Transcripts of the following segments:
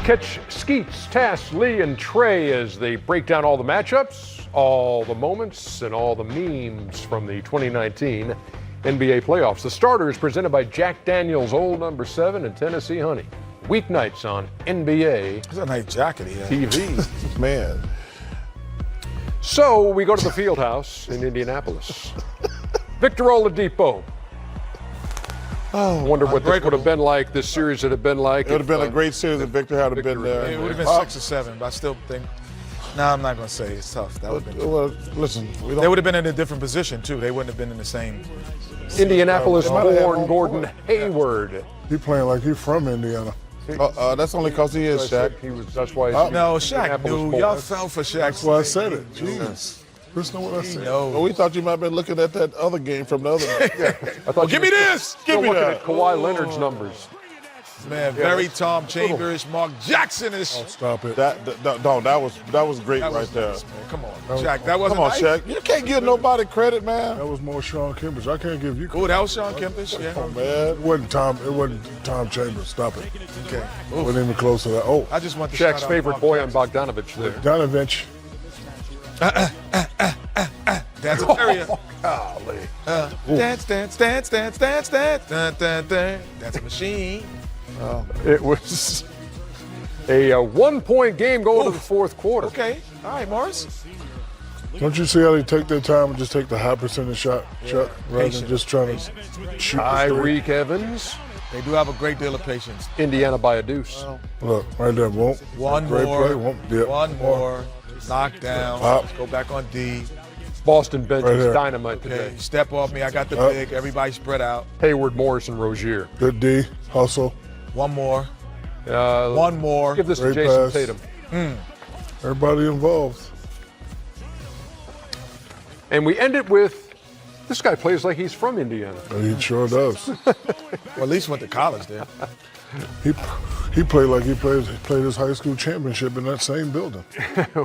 Catch Skeets, Tass, Lee, and Trey as they break down all the matchups, all the moments, and all the memes from the 2019 NBA playoffs. The starter is presented by Jack Daniel's Old Number 7 and Tennessee Honey. Weeknights on NBA That's a nice jacket he has. TV. Man. So we go to the field house in Indianapolis. Victor Oladipo. Oh, Wonder what this would have been like, this series would have been like. It would have been a great series if Victor had been there. It would have been 6 or 7, but I still think. No, I'm not going to say it's tough. That would have been. Well, listen, They would have been in a different position too. They wouldn't have been in the same. Indianapolis-born Gordon Hayward. He playing like he from Indiana. that's only because he is Shaq. That's why No, Shaq knew. Y'all fell for Shaq. That's why I said it. Jeez. Listen to what I said. Well, we thought you might have been looking at that other game from the other night. I thought Give me this! Give me that. at Kawhi Leonard's numbers. Man, very Tom Chambers, Mark Jackson-ish. Stop it. that was great That right was there. nice, man. Come on, Shaq. That wasn't Come on, nice. Shaq. You can't give nobody credit, man. That was more Sean Kempish. I can't give you Oh, that was Sean Kempish. Yeah. Come on, man. It wasn't Tom Chambers. Stop it. Okay. Wasn't even close to that. Oh, I just want to Shaq's shout out favorite Mark boy on Jackson. Bogdanovich there. Donovich. That's a area. Golly. Dance, dance, dance, dance, dance, dance, dun, dun, dun. That's a machine. It was a one-point game going to the fourth quarter. Okay. All right, Morris. Don't you see how they take their time and just take the high percentage shot, Chuck, rather than just trying to shoot the three? Tyreek Evans, They do have a great deal of patience. Indiana by a deuce. Look, right there. Won't. One Great more. play. Won't. Yeah. One more. Knockdown. Pop. Let's go back on D. Boston bench Right is there. dynamite Okay. today. Step off me. I got the Up. big. Everybody spread out. Hayward, Morris, and Rozier. Good D. Hustle. One more. Uh, One more. Give this to Great Jason pass. Tatum. Everybody involved. And we end it with, this guy plays like he's from Indiana. He sure does. Well, at least went to college there. He played like he played his high school championship in that same building.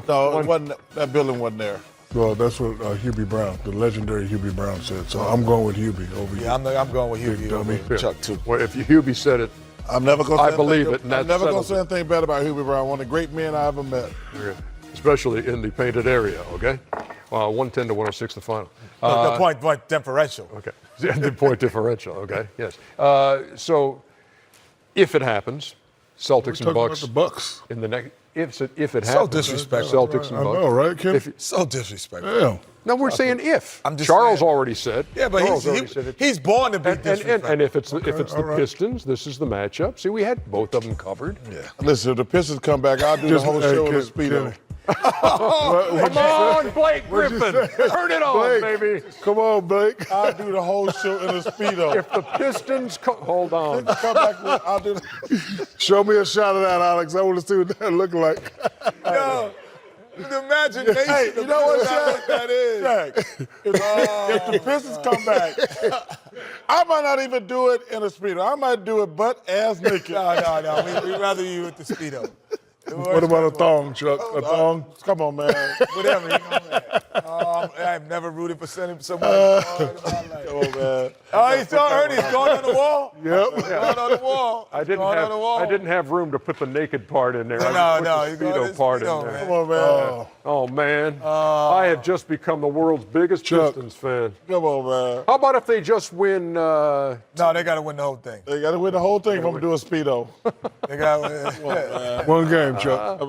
No, it wasn't. That building wasn't there. Well, that's what Hubie Brown, the legendary Hubie Brown, said. So I'm going with Hubie over Yeah, I'm going with Big Hugh dummy. over Chuck too. Well, if Hubie said it, I'm never going to I believe it, and I'm that never going to settles say anything bad about Hubie Brown. One of the great men I ever met. especially in the painted area, okay? 110 to 106 the final. The point differential. Okay, the point differential, okay, yes. So if it happens, Celtics and talking about Bucks the Bucks. in the next, if it happens, So disrespectful. Celtics and I Bucks. know, right, Kim? So disrespectful. Damn. No, we're saying if. I'm just Charles saying. already said. Yeah, but Charles already said it. he's born to be And disrespectful. if it's the all right. Pistons, this is the matchup. See, we had both of them covered. Yeah. Listen, if the Pistons come back, I'll do the whole show in a Speedo. Come on, Blake Griffin. Turn it on, Blake. baby. Come on, Blake. I'll do the whole show in a Speedo. If the Pistons hold on. Come back, I'll do the... Show me a shot of that, Alex. I want to see what that look like. Yo, the imagination. Hey, you know what, Shaq? That is. Shaq, if the Pistons come back, I might not even do it in a Speedo. I might do it butt ass naked. No. We'd rather you with the Speedo. What about a thong, Chuck? A thong? Come on, man. Whatever. You know, I've never rooted for somebody hard in my life. Come on, man. Oh, he's heard he's going on the wall. Yep. He's going on the wall. I didn't have room to put the naked part in there. I just put the Speedo part in there. Come on, man. Oh, man. I have just become the world's biggest Chuck. Pistons fan. Come on, man. How about if they just win? No, they got to win the whole thing. They got to win the whole thing if I'm going to do a Speedo. They got One game, Chuck.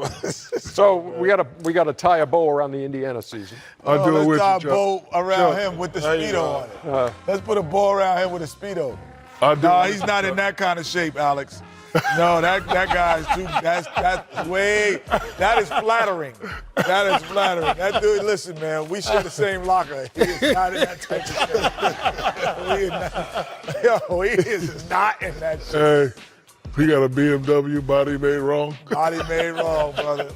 So we got to tie a bow around the Indiana season. I'll do it let's with tie you, a Chuck. bow around Chuck. him with the There you Speedo go. on it. Let's put a bow around him with a Speedo. I'll do No, it. he's not in that kind of shape, Alex. No, that guy is too. That's way. That is flattering. That is flattering. That dude. Listen, man, we share the same locker. He is not in that type of shape. He is not in that shape. Hey, we got a BMW body made wrong. Body made wrong, brother.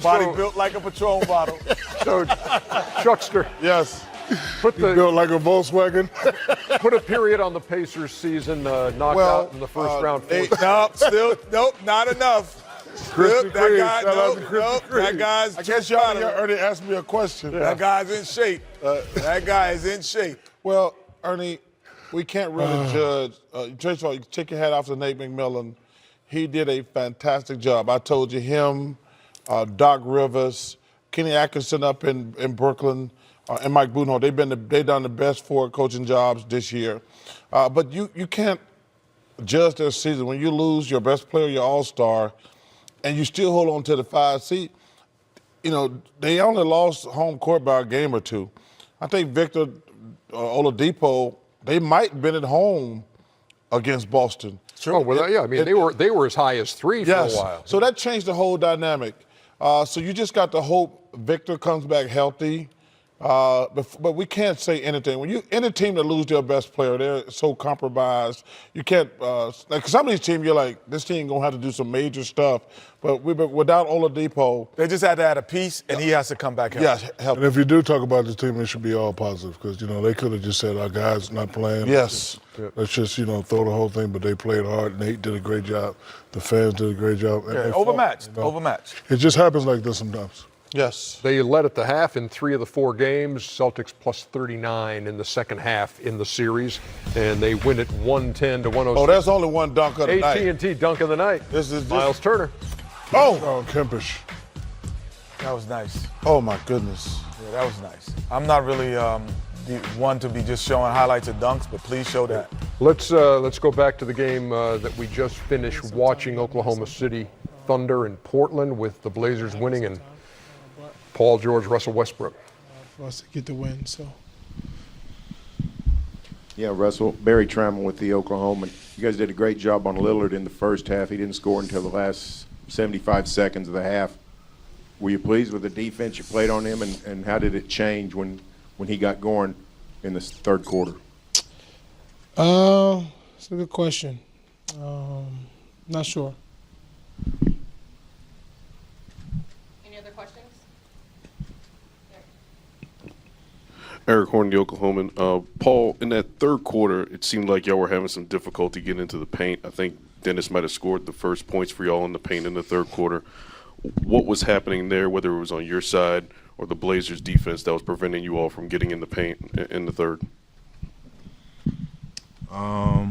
Body built like a Patron bottle. So, Chuckster, Yes. put Built like a Volkswagen. put a period on the Pacers season, knocked out in the first round. Nope, not enough. Krispy That Kreme. guy, Shout out to nope, Krispy Kreme. that guy's I too guess y'all flattering. Ernie asked me a question. That guy's in shape. That guy is in shape. Well, Ernie, we can't really judge. First of all, you take your hat off to Nate McMillan. he did a fantastic job. I told you him, Doc Rivers, Kenny Atkinson up in Brooklyn, and Mike Budenholzer. They've done the best 4 coaching jobs this year. But you can't judge their season when you lose your best player, your all-star, and you still hold on to the 5 seed. You know, they only lost home court by a game or 2. I think Victor Oladipo, they might have been at home against Boston. Sure. Oh, well, yeah, I mean, they were as high as 3 for a while. So that changed the whole dynamic. So you just got to hope Victor comes back healthy. But we can't say anything. When any team that lose their best player, they're so compromised. You can't like some of these teams. You're like, this team gonna have to do some major stuff. But without Oladipo, they just had to add a piece, and he has to come back healthy. Yeah, help. And if you do talk about this team, it should be all positive because they could have just said our guys not playing. Yes. Let's just throw the whole thing. But they played hard. Nate did a great job. The fans did a great job. Yeah, overmatched. Overmatched. It just happens like this sometimes. Yes. They led at the half in 3 of the 4 games. Celtics plus 39 in the second half in the series, and they win it 110 to 106. Oh, there's only one dunk of the night. AT&T dunk of the night. This is Miles Turner. Oh, Kempish. That was nice. Oh my goodness. Yeah, that was nice. I'm not really the one to be just showing highlights of dunks, but please show that. Let's go back to the game that we just finished watching. Oklahoma City Thunder in Portland with the Blazers winning and Paul George, Russell Westbrook. For us to get the win, so. Yeah, Russell, Barry Trammell with the Oklahoma. You guys did a great job on Lillard in the first half. He didn't score until the last 75 seconds of the half. Were you pleased with the defense you played on him, and how did it change when he got going in the third quarter? It's a good question. Not sure. Any other questions? Eric Horn, the Oklahoman. Paul, in that third quarter, it seemed like y'all were having some difficulty getting into the paint. I think Dennis might have scored the first points for y'all in the paint in the third quarter. What was happening there, whether it was on your side or the Blazers' defense, that was preventing you all from getting in the paint in the third? I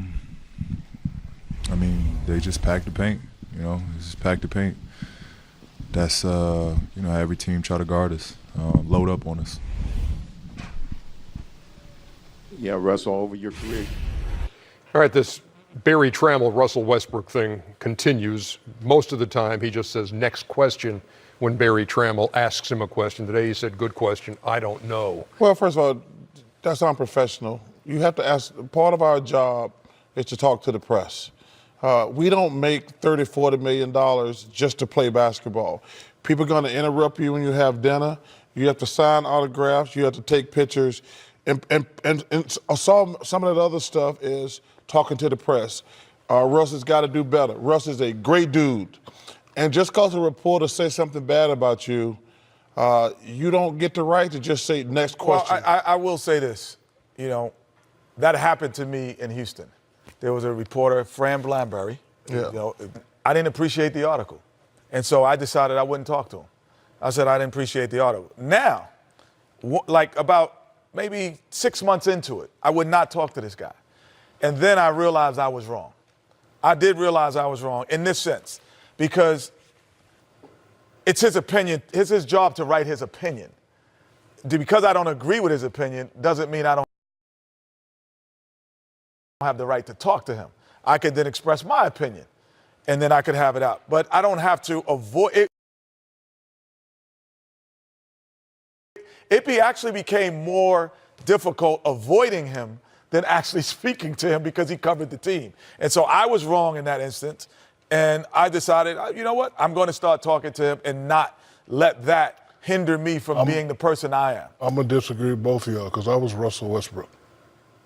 mean, they just packed the paint. They just packed the paint. That's how every team try to guard us, load up on us. Yeah, Russell, over your career. All right, this Barry Trammell, Russell Westbrook thing continues. Most of the time, he just says, next question, when Barry Trammell asks him a question. Today, he said, good question, I don't know. Well, first of all, that's unprofessional. You have to ask, part of our job is to talk to the press. We don't make $30, $40 million just to play basketball. People are going to interrupt you when you have dinner. You have to sign autographs. You have to take pictures. And some of that other stuff is talking to the press. Russ has got to do better. Russ is a great dude. And just because a reporter says something bad about you, you don't get the right to just say next question. Well, I will say this. That happened to me in Houston. There was a reporter, Fran Blanberry. Yeah. I didn't appreciate the article. And so I decided I wouldn't talk to him. I said I didn't appreciate the article. Now, like about maybe 6 months into it, I would not talk to this guy. And then I realized I was wrong. I did realize I was wrong in this sense because it's his opinion. It's his job to write his opinion. Because I don't agree with his opinion doesn't mean I don't have the right to talk to him. I could then express my opinion, and then I could have it out. But I don't have to avoid it. It actually became more difficult avoiding him than actually speaking to him because he covered the team. And so I was wrong in that instance, and I decided, you know what, I'm going to start talking to him and not let that hinder me from being the person I am. I'm going to disagree with both of y'all because I was Russell Westbrook.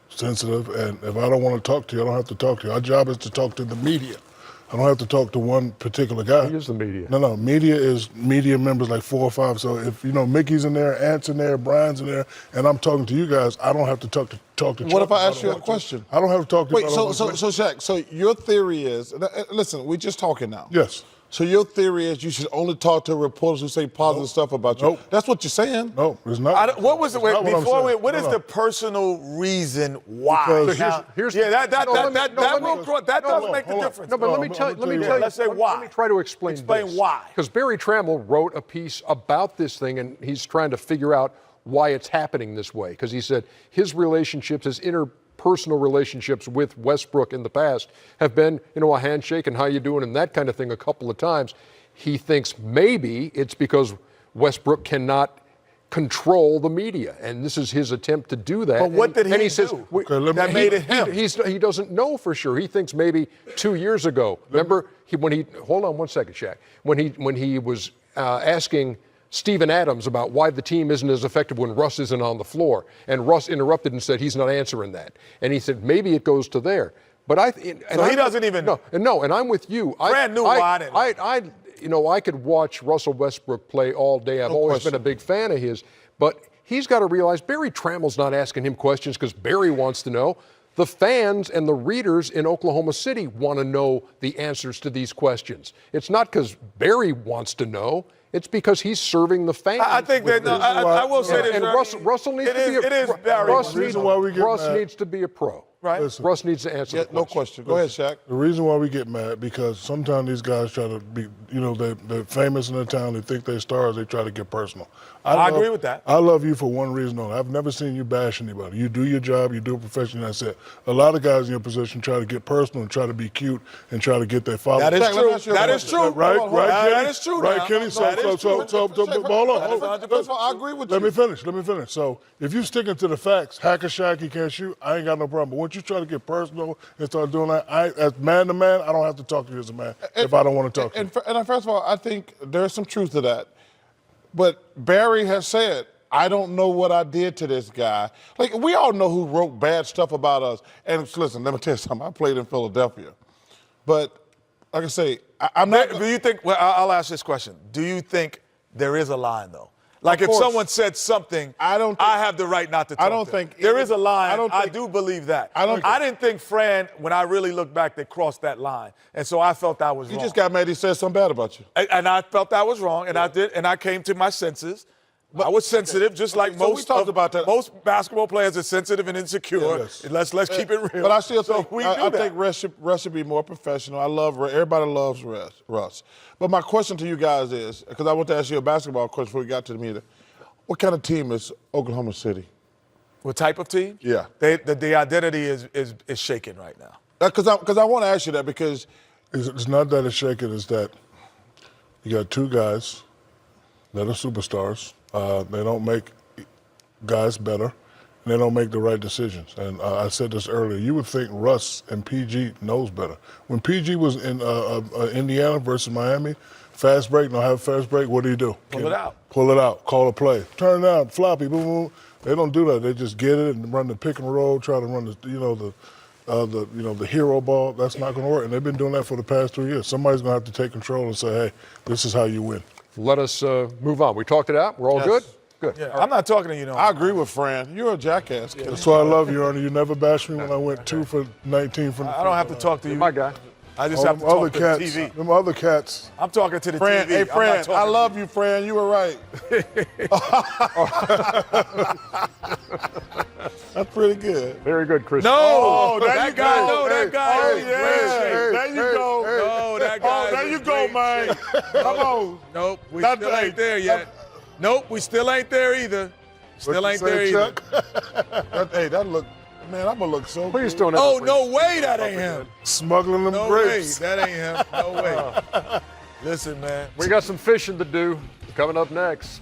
Sensitive, and if I don't want to talk to you, I don't have to talk to you. Our job is to talk to the media. I don't have to talk to one particular guy. He is the media. No, media is media members like 4 or 5. So if, Mickey's in there, Ant's in there, Brian's in there, and I'm talking to you guys, I don't have to talk to What if I ask you a question? I don't have to talk to you. Wait, so Shaq, so your theory is, listen, we're just talking now. Yes. So your theory is you should only talk to reporters who say positive stuff about you. Nope. That's what you're saying? No, it's not. What was the That's wait, not what I'm before we? saying. What is No. the personal reason why? Because- Now, here's- yeah, that no, does no, make the hold on. difference. No, but let me tell you. Let's say why. Let me try to explain why. Because Barry Trammell wrote a piece about this thing, and he's trying to figure out why it's happening this way. Because he said his relationships, his interpersonal relationships with Westbrook in the past have been, a handshake and how you doing and that kind of thing a couple of times. He thinks maybe it's because Westbrook cannot control the media, and this is his attempt to do that. But what did he do says, that made it him? He doesn't know for sure. He thinks maybe 2 years ago. Remember hold on one second, Shaq. When he was asking Steven Adams about why the team isn't as effective when Russ isn't on the floor, and Russ interrupted and said he's not answering that, and he said maybe it goes to there. But he doesn't even know. No, and I'm with you. Fran knew why I didn't. I could watch Russell Westbrook play all day. I've always been a big fan of his. But he's got to realize Barry Trammell's not asking him questions because Barry wants to know. The fans and the readers in Oklahoma City want to know the answers to these questions. It's not because Barry wants to know. It's because he's serving the fans. I think that I will say this. And Russell needs to be a pro. It is Barry. Russ needs to be a pro. Right. Listen, Russ needs to answer the question. No question. Go ahead, Shaq. The reason why we get mad, because sometimes these guys try to be, they're famous in the town, they think they're stars, they try to get personal. I agree with that. I love you for one reason only. I've never seen you bash anybody. You do your job, you do it professionally, that's it. A lot of guys in your position try to get personal and try to be cute and try to get their followers. That is true. That is true. Right, Kenny? That is true. Right, Kenny? But hold on. First of all, I agree with you. Let me finish. So if you sticking to the facts, Hacker Shaq, he can't shoot, I ain't got no problem. But once you try to get personal and start doing that, as man to man, I don't have to talk to you as a man if I don't want to talk to you. And first of all, I think there's some truth to that. But Barry has said, I don't know what I did to this guy. Like, we all know who wrote bad stuff about us. And listen, let me tell you something. I played in Philadelphia. But like I say, I'm not. Do you think, well, I'll ask this question. Do you think there is a line, though? Like, if someone said something, I have the right not to talk to them. There is a line. I do believe that. I didn't think Fran, when I really look back, they crossed that line. And so I felt that was wrong. You just got mad he said something bad about you. And I felt that was wrong, and I did, and I came to my senses. But I was sensitive, just like most basketball players are sensitive and insecure. Yes. Let's keep it real. But I still think I think Russ should be more professional. Everybody loves Russ. But my question to you guys is, because I want to ask you a basketball question before we got to the meeting. What kind of team is Oklahoma City? What type of team? Yeah. The identity is shaken right now. Because I want to ask you that because it's not that it's shaken. It's that you got two guys that are superstars. They don't make guys better, and they don't make the right decisions. And I said this earlier. You would think Russ and PG knows better. When PG was in Indiana versus Miami, fast break, don't have fast break, what do? Pull it out. Pull it out, call a play. Turn it out, floppy, boom, boom. They don't do that. They just get it and run the pick and roll, try to run the hero ball. That's not going to work. And they've been doing that for the past 3 years. Somebody's going to have to take control and say, hey, this is how you win. Let us move on. We talked it out. We're all good? Good. Yeah, I'm not talking to you, I agree with Fran. You're a jackass. Yeah, that's why I love you, Ernie. You never bashed me when I went 2 for 19 from I don't have to talk to you. My guy. I just have to talk to the TV. Them other cats. I'm talking to the Fran, TV. hey, Fran, I love you, Fran. You were right. That's pretty good. Very good, Chris. No, that guy. That guy. Oh, yeah. There you go. No, that guy. Oh, there you go, man. Come on. Nope, we still ain't there yet. Nope, we still ain't there either. Still ain't there either. Hey, that look, man, I'm going to look so Please good. don't Oh, no way that ain't him. Smuggling them No grapes. way, that ain't him. No way. Listen, man. We got some fishing to do coming up next.